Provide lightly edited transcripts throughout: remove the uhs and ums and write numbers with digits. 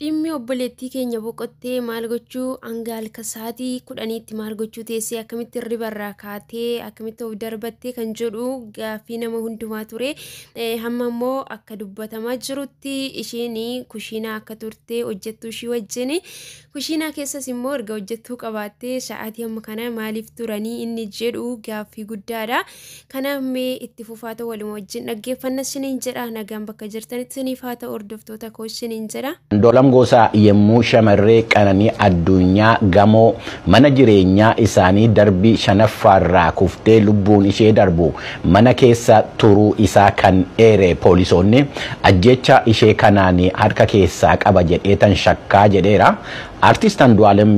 Dhimmi obboleettii keenya boqottee maal gochuu hanga halkan sa'aatii 10tti maal gochuu teessee akkamitti ribarraa kaatee akkamitti of darbattee kan jedhu gaaffii nama hundumaa ture. Hamma immoo akka dubbatamaa jirutti isheen kushiinaa akka turte hojjettuu ishii wajjin kushiinaa keessas immoo erga hojjettuu qabaattee sa'aatii amma kana maaliif turanii inni jedhu gaaffii guddaadha. Kanaaf mee itti fufaata waluma wajjin dhaggeeffanna isiniin jedha. Nagaan bakka jirtanitti isiniif haa ta'u hordoftoota koo isiniin jedha. Gosa yemmuu shamarree Qananii Addunyaa gamoo mana jireenyaa isaanii darbii 5ffaarraa kuftee lubbuun ishee darbu mana keessa turuu isaa kan eere poolisoonni ajjecha ishee kanaan harka keessaa qaba jedheetan shakkaa jedheera. Artist Andu'aalem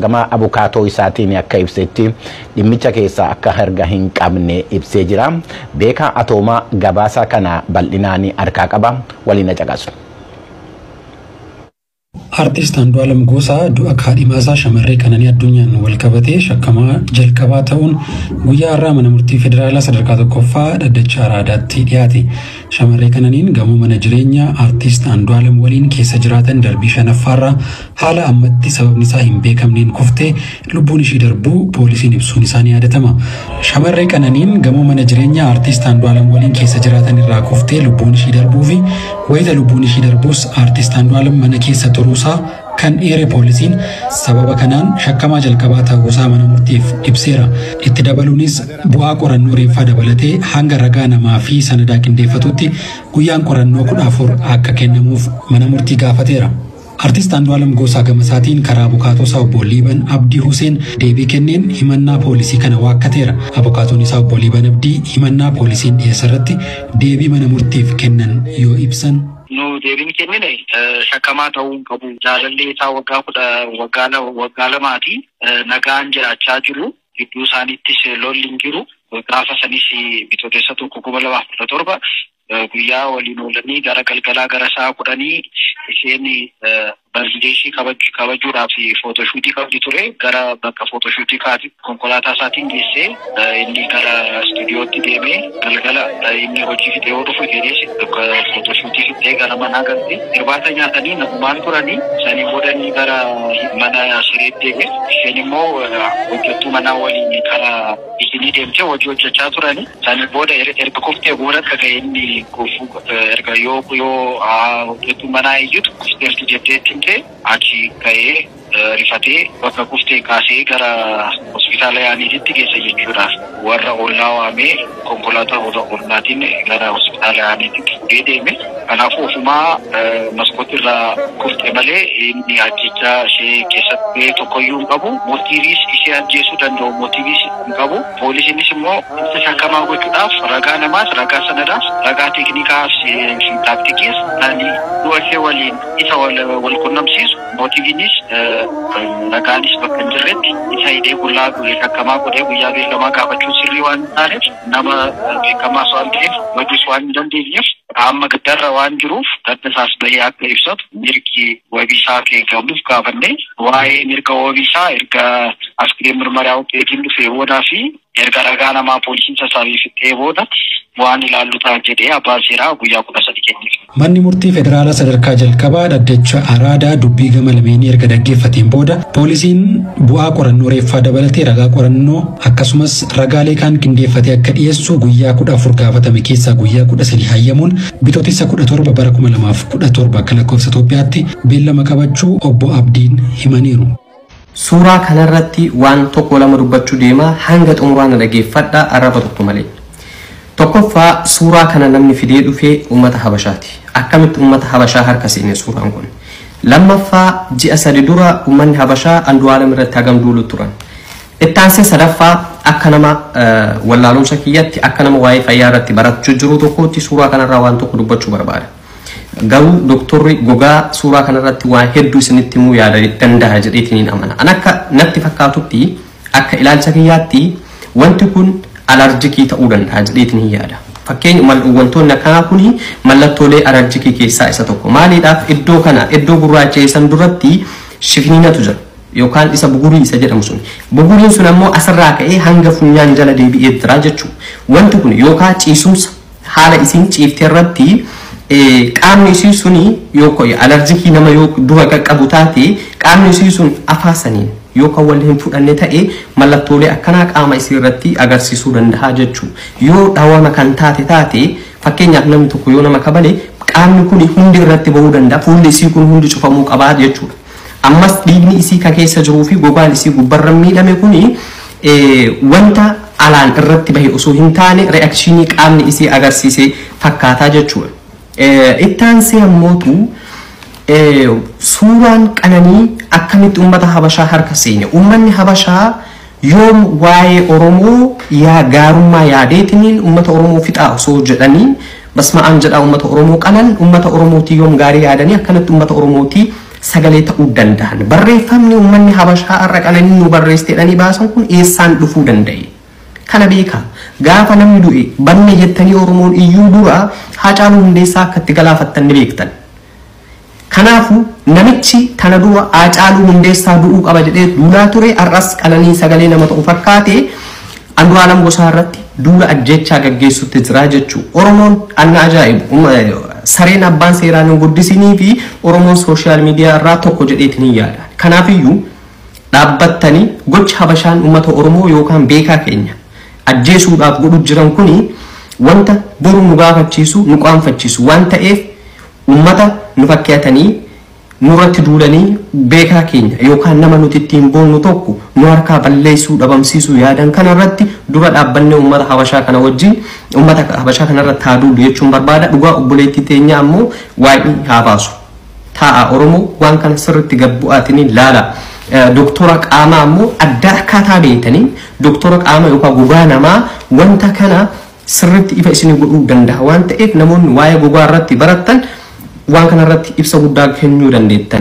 gama abukaatoo isaatiin akka ibsetti dhimmicha keessaa akka harka hin qabne ibsee jira. Beekaa Atoomaa gabaasa kana bal'inaan harkaa qaba, waliin caqasu. Artist Andu'aalem Gosaa du'a kaadhimaasaa shamarree Qananii Addunyaan wal qabatee shakkamaa jalqabaa ta'uun guyyaa har'aa mana murtii federaalaa sadarkaa tokkoffaa dhaddacha Araadaatti dhiyaate. Shamarree Qananiin gamoo mana jireenyaa Artist Andu'aalem waliin keessa jiraatan darbii 5ffaarraa haala ammatti sababni isaa hin beekamneen kuftee lubbuun ishee darbuu poolisiin ibsuun isaanii yaadatama. Shamarree Qananiin gamoo mana jireenyaa Artist Andu'aalem waliin keessa jiraatan irraa kuftee lubbuun ishee darbuu fi wayita lubbuun ishee darbuus Artist Andu'aalem mana keessa turuusaa kan eere poolisiin sababa kanaan shakkamaa jalqabaa ta'uusaa mana murtiif ibseera. Itti dabaluunis bu'aa qorannoo reeffaa dabalatee hanga ragaa namaa fi sanadaa qindeeffatutti guyyaan qorannoo 14 akka kennamuuf mana murtii gaafateera. Artist Andu'aalem Gosaa gama isaatiin karaa abukaatoo isaa obbo Liiban Abdii Huseen deebii kenneen himannaa poolisii kana waakkateera. Abukaatoon isaa obbo Liiban Abdii himannaa poolisiin dhiyeesse irratti deebii mana murtiif kennan yoo ibsan. No deebiin kennine shakkamaa ta'uu qabu. Jaalallee isaa waggaa lamaati. Nagaan jiraachaa jiru. Gidduu isaaniittis lolli hin jiru. Gaafa sanis bitootessa 2017 guyyaa waliin oolanii gara galgalaa gara sa'a 10 isheen barsiisee kabajuudhaaf footoshuutii qabdi ture. Gara bakka footoshuutii konkolaataa isaatiin geessee inni gara stuudiyootti deemee galgala inni hojii fixee yoo dhufu jedhee footoshuutii fixee gara manaa galte. Irbaata nyaatanii nagumaan turanii sanii boodanii gara mana sireetti deeme. Isheen immoo hojjettuu manaa waliin karaa isinii deemtee hojii hojjechaa turanii. Sanii booda erga kuftee booda dhaga'e inni kufu erga yoo hojjettuu manaa iyyitu kufteerti jetteetti achi ka'ee rifatee bakka kuftee kaasee gara hospitaala yaaniititti geessa jechuudha. Warra ollaa waamee konkolaataa ollaatiin gara hospitaala yaaniititti deeme. Kanaafuu ofumaa maskootirraa kuftee malee inni ajjechaa ishee keessatti tokkoyyuu hin qabu. Mootiiviis ishee ajjeesuu danda'u mootiiviis hin qabu. Poolisiinis immoo isa shakkamaa gochuudhaaf ragaa namaas, ragaa sanadaas, ragaa teeknikaas fi taaktikiis du'a ishee waliin isa wal qunnamsiisu. Mootiiviinis ragaanis bakka hin jirretti isa hidhee gullaa shakkamaa godhee guyyaa beellamaa gaafachuun sirrii waan taaneef nama beekamaas waan ta'eef badus waan hin dandeenyeef amma gaddarra waan jiruuf gadda isaas bahee akka ibsatu mirgi wabiisaa eegamuuf gaafannee waa'ee mirga wabiisaa erga askireen mirmaraa wuxeetiin dhufee boodaa fi erga ragaa namaa poolisiin sassaabee fixee booda waan ilaallu ta'a jedhee abbaan seeraa guyyaa 13 kenneef. Manni murtii federaalaa sadarkaa jalqabaa dhaddacha Araadaa dubbii gama lameenii erga dhaggeeffateen booda poolisiin bu'aa qorannoo reeffaa dabalatee ragaa qorannoo akkasumas ragaalee kaan qindeeffatee akka dhiyeessu guyyaa 14 gaafatame keessaa guyyaa 13 hayyamuun bitootessa 17 bara 2017 akka lakkoofsa Itoophiyaatti beellama qabachuu obbo Abdiin himaniiru. Suuraa kanarratti waan tokko lama dubbachuu deema hanga xumuraan dhaggeeffadhaa arraba tokko malee. Tokkoffaa suuraa kana namni fidee dhufee uummata Habashaati. Akkamitti uummata Habashaa harka seenee suuraan kun. Lammaffaa ji'a 3 dura uummanni Habashaa Andu'aalem irratti hagam duulu turan. Ittaansee sadaffaa akka nama wallaalumsa kiyyatti akka nama waa'ee fayyaa irratti barachuu jiru tokkotti suuraa kanarraa waan tokko dubbachuu barbaada. Garuu doktorri gogaa suuraa kanarratti waan hedduu isinitti himuu yaada danda'a jedheetiin amana. An akka natti fakkaatutti akka ilaalcha kiyyaatti wanti kun alarjikii ta'uu danda'a jedheetiin yaada. Fakkeenya wantoonni akkanaa kuni mallattoolee alarjikii keessaa isa tokko. Maaliidhaaf iddoo kana iddoo gurraacha isan duratti shifniinatu jira yookaan isa bugurii isa jedhamu sun. Buguriin sun ammoo asirraa ka'ee hanga funyaan jala deebi'ee jira jechuudha. Wanti kun yookaan ciisumsa haala isin ciiftee irratti qaamni isii suni yoo alerjikii nama yoo dura qaqqabu taate qaamni isii sun afaasaniin yoo kan wal hin fudhanne ta'e mallattoolee akkanaa qaama isii irratti agarsiisuu danda'a jechuudha. Yoo dhawama kan taate fakkeenyaaf namni tokko yoo nama kabale qaamni kun hundi irratti bahuu danda'a. Fuulli isii kun hundi cufamuu qaba jechuudha. Ammas dhiigni isii kan keessa jiruu fi gogaan isii gubbarra miidhame kuni wanta alaan irratti bahe osoo hin taane reakshinii qaamni isii agarsiise fakkaataa jechuudha. Ittaansee ammootu suuraan Qananii akkamitti uummata Habashaa harka seene. Uummanni Habashaa yoom waa'ee Oromoo yaa gaarummaa yaadeetiniin uummata Oromoo fixaa osoo jedhanii basma'aan jedhaa uummata Oromoo qalan uummata Oromootii yoom gaarii yaadanii akkanatti uummata Oromootii sagalee ta'uu danda'an. Barreeffamni uummanni Habashaa har'a Qananii nu barreessiteedhanii baasan kun eessaan dhufuu danda'e? Kana beekaa gaafa namni du'e banne jettanii Oromoon iyyuu dura Haacaaluu Hundeessaa akkatti galaafattan ni beektan. Kanaafu namichi tana dura Haacaaluu Hundeessaa du'uu qaba jedhee duulaa ture har'as Qananii sagalee nama ta'u fakkaate Andu'aalam Gosaa irratti duula ajjechaa gaggeessutti jira jechuudha. Oromoon anna ajaa'ibu sareen abbaan seeraan hin guddisinii fi Oromoon sooshaal miidiyaa irraa tokko jedheetiin yaada. Kanaafiyyuu dhaabbattanii gocha Habashaan uummata Oromoo yookaan beekaa keenya ajjeesuudhaaf godhu jiran kuni wanta boru nu gaafachiisu nu qaanfachiisu waan ta'eef uummata nu fakkeetanii nurratti duulanii beekaa keenya yookaan nama nuti ittiin boonnu tokko nu harkaa balleessuu dhabamsiisuu yaadan kanarratti dura dhaabbannee uummata Habashaa kana wajjin uummata Habashaa kanarratti haa duulu jechuun barbaada. Dhugaa obboleettii teenya ammoo waa'ee haa baasu. Taa'a Oromoo waan kana sirriitti gabbu'aatiin laala. Doktora qaamaa ammoo adda akkaataa beekanii doktora qaamaa yookaan gogaa namaa wanta kana sirriitti ifa isin godhuu danda'a waan ta'eef namoonni waa'ee gogaa irratti barattan waan kana irratti ibsa guddaa kennuu dandeettan.